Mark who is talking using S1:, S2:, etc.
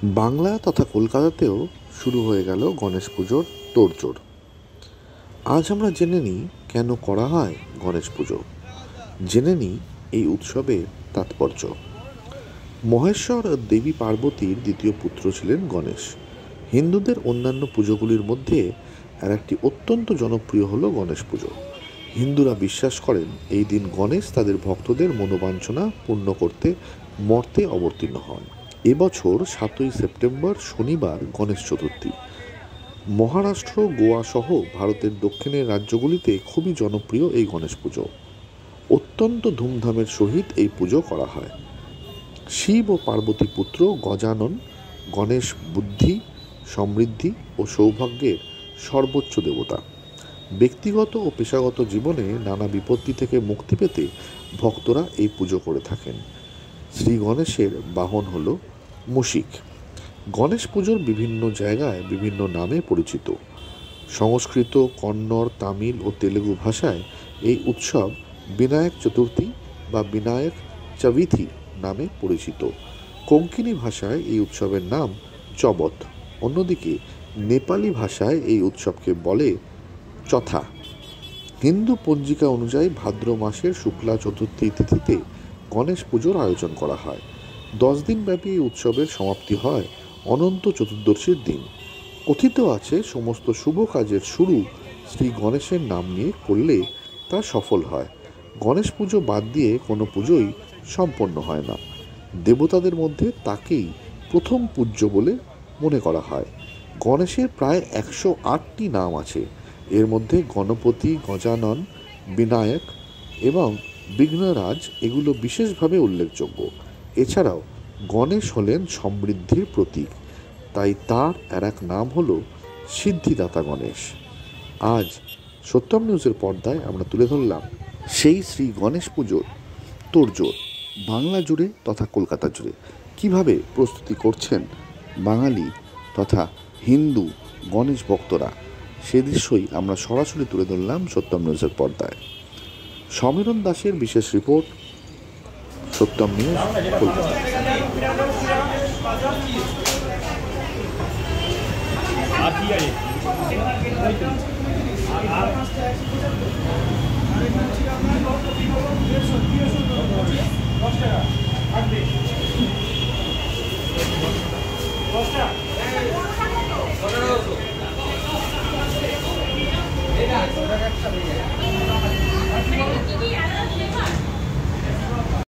S1: বাংলা তথা কলকাতাতেও শুরু হয়ে গেল গণেশ পুজোর তোড়জোড়। আজ আমরা জেনে নিই কেন করা হয় গণেশ পুজো, জেনে নিই এই উৎসবের তাৎপর্য। মহেশ্বর দেবী পার্বতীর দ্বিতীয় পুত্র ছিলেন গণেশ। হিন্দুদের অন্যান্য পুজোগুলির মধ্যে আর একটি অত্যন্ত জনপ্রিয় হলো গণেশ পুজো। হিন্দুরা বিশ্বাস করেন এই দিন গণেশ তাদের ভক্তদের মনোবাঞ্ছনা পূর্ণ করতে মর্তে অবতীর্ণ হন। এবছর 7ই সেপ্টেম্বর শনিবার গণেশ চতুর্থী। মহারাষ্ট্র, গোয়া সহ ভারতের দক্ষিণের রাজ্যগুলিতে খুবই জনপ্রিয় এই গণেশ পুজো। অত্যন্ত ধুমধামের সহিত এই পুজো করা হয়। শিব ও পার্বতী পুত্র গজানন গণেশ বুদ্ধি, সমৃদ্ধি ও সৌভাগ্যের সর্বোচ্চ দেবতা। ব্যক্তিগত ও পেশাগত জীবনে নানা বিপত্তি থেকে মুক্তি পেতে ভক্তরা এই পুজো করে থাকেন। শ্রী গণেশের বাহন হল মুশিক। গণেশ পুজোর বিভিন্ন জায়গায় বিভিন্ন নামে পরিচিত। সংস্কৃত, কন্নড়, তামিল ও তেলুগু ভাষায় এই উৎসব বিনায়ক চতুর্থী বা বিনায়ক চবিথি নামে পরিচিত। কোঙ্কণী ভাষায় এই উৎসবের নাম চবত। অন্যদিকে নেপালি ভাষায় এই উৎসবকে বলে চথা। হিন্দু পঞ্জিকা অনুযায়ী ভাদ্র মাসের শুক্লা চতুর্থী তিথিতে গণেশ পুজোর আয়োজন করা হয়। 10 দিন ব্যাপী এই উৎসবের সমাপ্তি হয় অনন্ত চতুর্দশীর দিন। কথিত আছে সমস্ত শুভ কাজের শুরু শ্রী গণেশের নাম নিয়ে করলে তা সফল হয়। গণেশ পুজো বাদ দিয়ে কোনো পুজোই সম্পন্ন হয় না। দেবতাদের মধ্যে তাকেই প্রথম পূজ্য বলে মনে করা হয়। গণেশের প্রায় 108টি নাম আছে। এর মধ্যে গণপতি, গজানন, বিনায়ক এবং বিঘ্নরাজ এগুলো বিশেষভাবে উল্লেখযোগ্য। এছাড়াও গণেশ হলেন সমৃদ্ধির প্রতীক, তাই তার আর এক নাম হল সিদ্ধিদাতা গণেশ। আজ সত্যম নিউজের পর্দায় আমরা তুলে ধরলাম সেই শ্রী গণেশ পুজোর তোড়জোড় বাংলা জুড়ে তথা কলকাতা জুড়ে কিভাবে প্রস্তুতি করছেন বাঙালি তথা হিন্দু গণেশ ভক্তরা, সে দৃশ্যই আমরা সরাসরি তুলে ধরলাম সত্যম নিউজের পর্দায়। সমীরণ দাসের বিশেষ রিপোর্ট, সত্যম নিউজ, কলকাতা।
S2: এটা